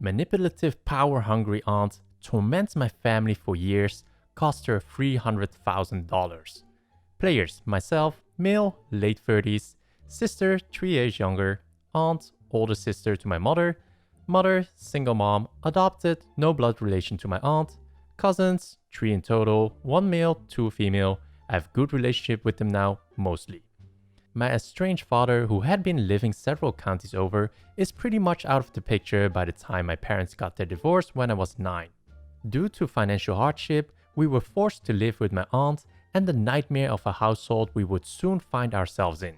Manipulative, power-hungry aunt torments my family for years, cost her $300,000. Players: myself, male, late 30s, sister, 3 years younger, aunt, older sister to my mother, single mom, adopted, no blood relation to my aunt, cousins, 3 in total, 1 male, 2 female. I have good relationship with them now, mostly. My estranged father, who had been living several counties over, is pretty much out of the picture by the time my parents got their divorce when I was 9. Due to financial hardship, we were forced to live with my aunt and the nightmare of a household we would soon find ourselves in.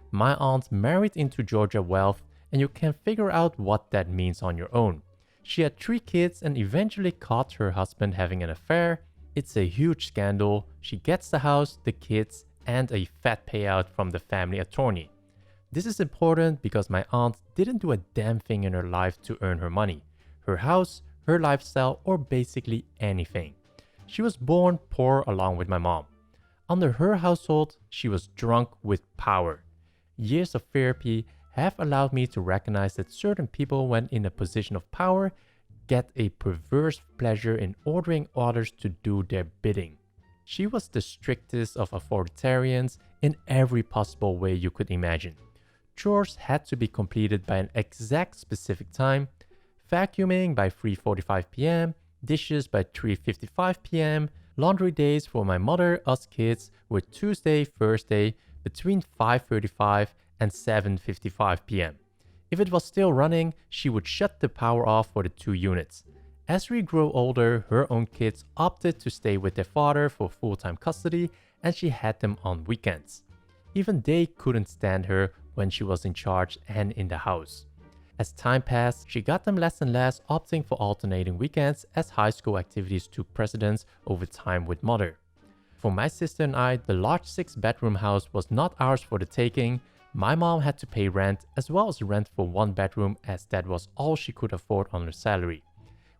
My aunt married into Georgia wealth, and you can figure out what that means on your own. She had 3 kids and eventually caught her husband having an affair. It's a huge scandal. She gets the house, the kids, and a fat payout from the family attorney. This is important because my aunt didn't do a damn thing in her life to earn her money, her house, her lifestyle, or basically anything. She was born poor along with my mom. Under her household, she was drunk with power. Years of therapy have allowed me to recognize that certain people, when in a position of power, get a perverse pleasure in ordering others to do their bidding. She was the strictest of authoritarians in every possible way you could imagine. Chores had to be completed by an exact specific time, vacuuming by 3:45 p.m., dishes by 3:55 p.m., laundry days for my mother, us kids, were Tuesday, Thursday, between 5:35 and 7:55 p.m. If it was still running, she would shut the power off for the 2 units. As we grow older, her own kids opted to stay with their father for full-time custody, and she had them on weekends. Even they couldn't stand her when she was in charge and in the house. As time passed, she got them less and less, opting for alternating weekends as high school activities took precedence over time with mother. For my sister and I, the large 6-bedroom house was not ours for the taking. My mom had to pay rent as well as rent for 1 bedroom, as that was all she could afford on her salary.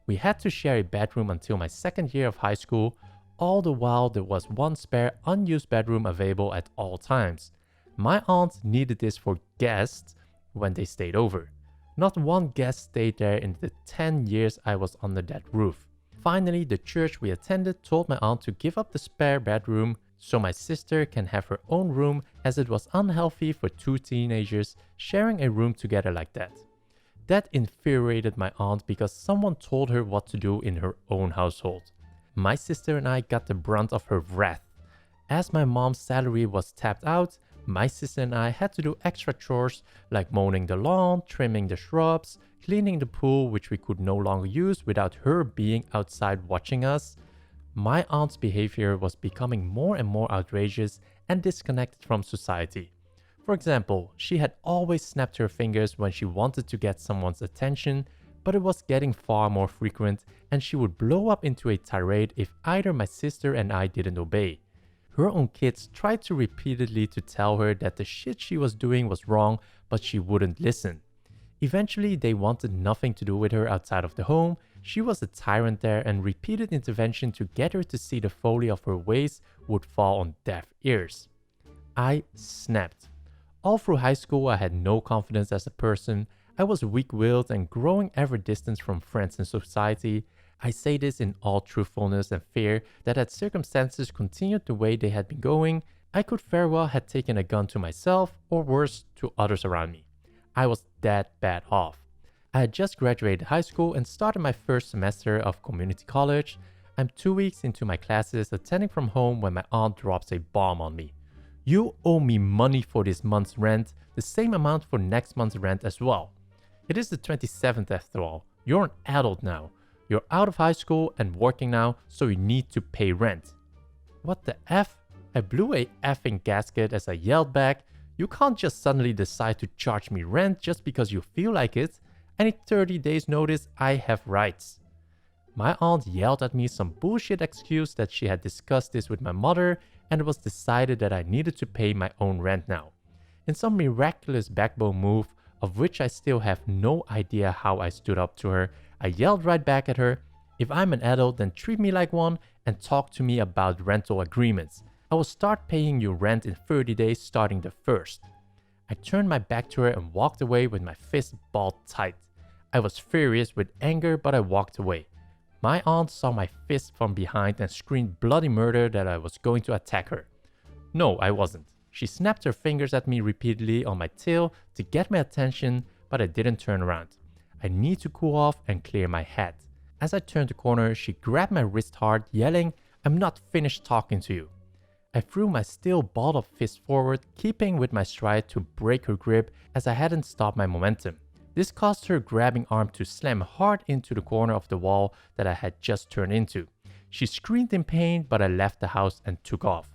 We had to share a bedroom until my 2nd year of high school. All the while, there was 1 spare unused bedroom available at all times. My aunt needed this for guests when they stayed over. Not 1 guest stayed there in the 10 years I was under that roof. Finally, the church we attended told my aunt to give up the spare bedroom so my sister can have her own room, as it was unhealthy for 2 teenagers sharing a room together like that. That infuriated my aunt because someone told her what to do in her own household. My sister and I got the brunt of her wrath. As my mom's salary was tapped out, my sister and I had to do extra chores like mowing the lawn, trimming the shrubs, cleaning the pool, which we could no longer use without her being outside watching us. My aunt's behavior was becoming more and more outrageous and disconnected from society. For example, she had always snapped her fingers when she wanted to get someone's attention, but it was getting far more frequent, and she would blow up into a tirade if either my sister and I didn't obey. Her own kids tried to repeatedly to tell her that the shit she was doing was wrong, but she wouldn't listen. Eventually, they wanted nothing to do with her outside of the home. She was a tyrant there, and repeated intervention to get her to see the folly of her ways would fall on deaf ears. I snapped. All through high school, I had no confidence as a person. I was weak-willed and growing ever distant from friends and society. I say this in all truthfulness and fear that had circumstances continued the way they had been going, I could very well have taken a gun to myself, or worse, to others around me. I was that bad off. I had just graduated high school and started my first semester of community college. I'm 2 weeks into my classes, attending from home, when my aunt drops a bomb on me. You owe me money for this month's rent, the same amount for next month's rent as well. It is the 27th after all. You're an adult now. You're out of high school and working now, so you need to pay rent. What the F? I blew a effing gasket as I yelled back, you can't just suddenly decide to charge me rent just because you feel like it. I need 30 days notice, I have rights. My aunt yelled at me some bullshit excuse that she had discussed this with my mother, and it was decided that I needed to pay my own rent now. In some miraculous backbone move, of which I still have no idea how I stood up to her, I yelled right back at her, if I'm an adult, then treat me like one and talk to me about rental agreements. I will start paying you rent in 30 days starting the 1st. I turned my back to her and walked away with my fist balled tight. I was furious with anger, but I walked away. My aunt saw my fist from behind and screamed bloody murder that I was going to attack her. No, I wasn't. She snapped her fingers at me repeatedly on my tail to get my attention, but I didn't turn around. I need to cool off and clear my head. As I turned the corner, she grabbed my wrist hard, yelling, "I'm not finished talking to you." I threw my still balled up fist forward, keeping with my stride to break her grip as I hadn't stopped my momentum. This caused her grabbing arm to slam hard into the corner of the wall that I had just turned into. She screamed in pain, but I left the house and took off.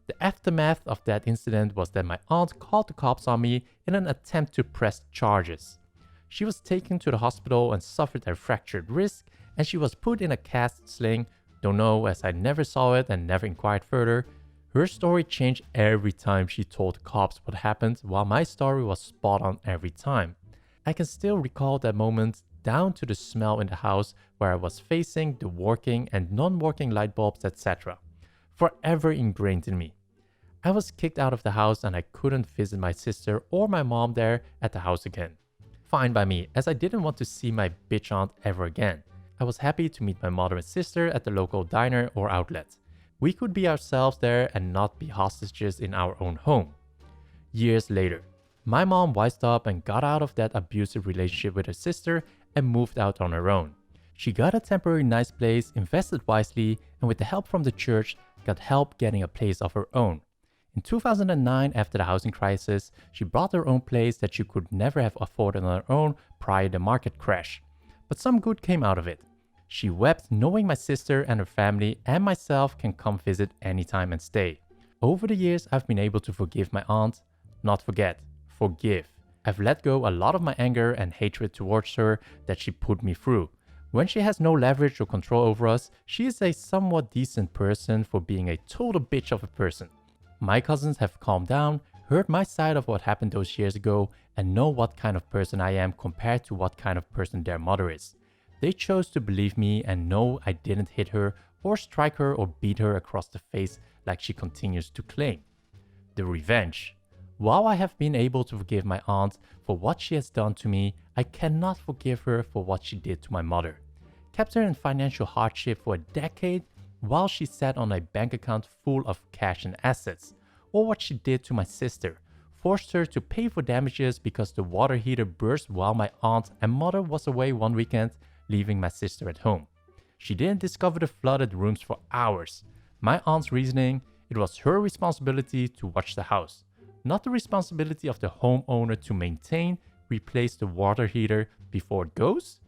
The aftermath of that incident was that my aunt called the cops on me in an attempt to press charges. She was taken to the hospital and suffered a fractured wrist, and she was put in a cast sling. Don't know, as I never saw it and never inquired further. Her story changed every time she told the cops what happened, while my story was spot on every time. I can still recall that moment down to the smell in the house where I was facing the working and non-working light bulbs, etc. Forever ingrained in me. I was kicked out of the house and I couldn't visit my sister or my mom there at the house again. Fine by me, as I didn't want to see my bitch aunt ever again. I was happy to meet my mother and sister at the local diner or outlet. We could be ourselves there and not be hostages in our own home. Years later, my mom wised up and got out of that abusive relationship with her sister and moved out on her own. She got a temporary nice place, invested wisely, and with the help from the church, got help getting a place of her own. In 2009, after the housing crisis, she bought her own place that she could never have afforded on her own prior to the market crash. But some good came out of it. She wept knowing my sister and her family and myself can come visit anytime and stay. Over the years, I've been able to forgive my aunt. Not forget, forgive. I've let go a lot of my anger and hatred towards her that she put me through. When she has no leverage or control over us, she is a somewhat decent person for being a total bitch of a person. My cousins have calmed down, heard my side of what happened those years ago, and know what kind of person I am compared to what kind of person their mother is. They chose to believe me and know I didn't hit her or strike her or beat her across the face like she continues to claim. The revenge. While I have been able to forgive my aunt for what she has done to me, I cannot forgive her for what she did to my mother. Kept her in financial hardship for a decade while she sat on a bank account full of cash and assets, or what she did to my sister, forced her to pay for damages because the water heater burst while my aunt and mother was away one weekend, leaving my sister at home. She didn't discover the flooded rooms for hours. My aunt's reasoning, it was her responsibility to watch the house, not the responsibility of the homeowner to maintain, replace the water heater before it goes?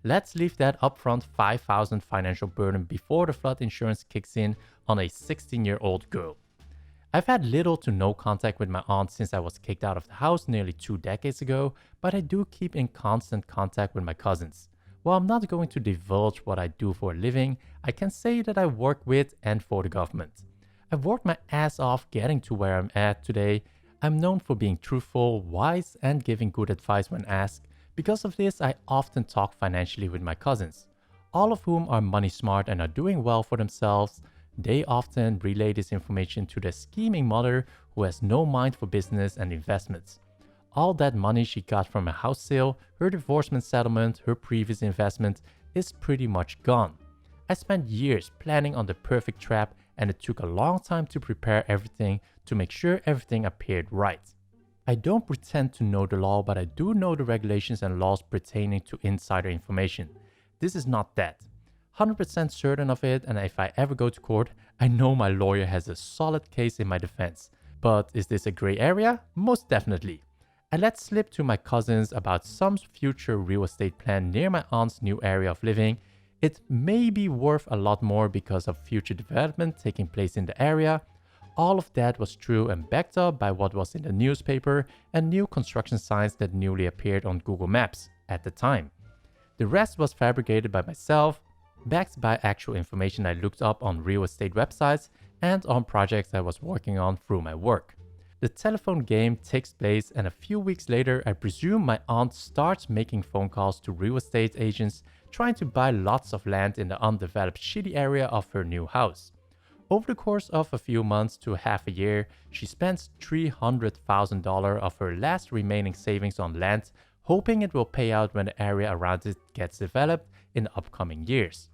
Let's leave that upfront $5,000 financial burden before the flood insurance kicks in on a 16-year-old girl. I've had little to no contact with my aunt since I was kicked out of the house nearly 2 decades ago, but I do keep in constant contact with my cousins. While I'm not going to divulge what I do for a living, I can say that I work with and for the government. I've worked my ass off getting to where I'm at today. I'm known for being truthful, wise, and giving good advice when asked. Because of this, I often talk financially with my cousins, all of whom are money smart and are doing well for themselves. They often relay this information to their scheming mother who has no mind for business and investments. All that money she got from a house sale, her divorcement settlement, her previous investment is pretty much gone. I spent years planning on the perfect trap and it took a long time to prepare everything to make sure everything appeared right. I don't pretend to know the law, but I do know the regulations and laws pertaining to insider information. This is not that. 100% certain of it, and if I ever go to court, I know my lawyer has a solid case in my defense. But is this a gray area? Most definitely. I let slip to my cousins about some future real estate plan near my aunt's new area of living. It may be worth a lot more because of future development taking place in the area. All of that was true and backed up by what was in the newspaper and new construction signs that newly appeared on Google Maps at the time. The rest was fabricated by myself, backed by actual information I looked up on real estate websites and on projects I was working on through my work. The telephone game takes place and a few weeks later, I presume my aunt starts making phone calls to real estate agents trying to buy lots of land in the undeveloped shitty area of her new house. Over the course of a few months to half a year, she spends $300,000 of her last remaining savings on land, hoping it will pay out when the area around it gets developed in the upcoming years.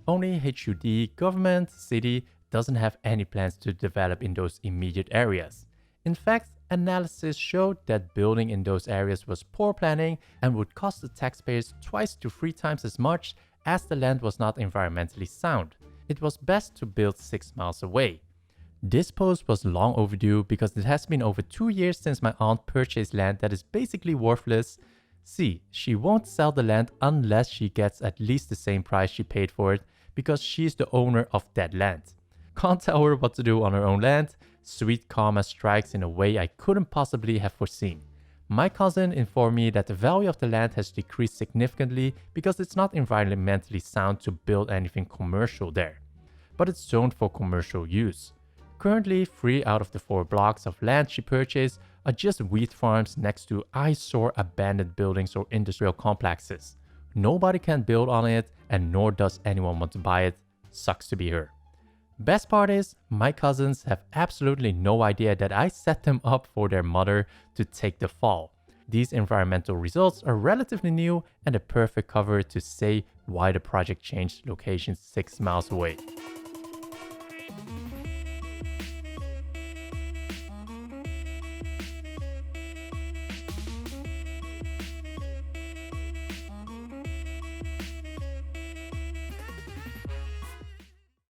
Only HUD, government, city, doesn't have any plans to develop in those immediate areas. In fact, analysis showed that building in those areas was poor planning and would cost the taxpayers 2 to 3 times as much, as the land was not environmentally sound. It was best to build 6 miles away. This post was long overdue because it has been over 2 years since my aunt purchased land that is basically worthless. See, she won't sell the land unless she gets at least the same price she paid for it because she's the owner of that land. Can't tell her what to do on her own land. Sweet karma strikes in a way I couldn't possibly have foreseen. My cousin informed me that the value of the land has decreased significantly because it's not environmentally sound to build anything commercial there, but it's zoned for commercial use. Currently, 3 out of the 4 blocks of land she purchased are just wheat farms next to eyesore abandoned buildings or industrial complexes. Nobody can build on it, and nor does anyone want to buy it. Sucks to be her. Best part is, my cousins have absolutely no idea that I set them up for their mother to take the fall. These environmental results are relatively new and a perfect cover to say why the project changed location 6 miles away.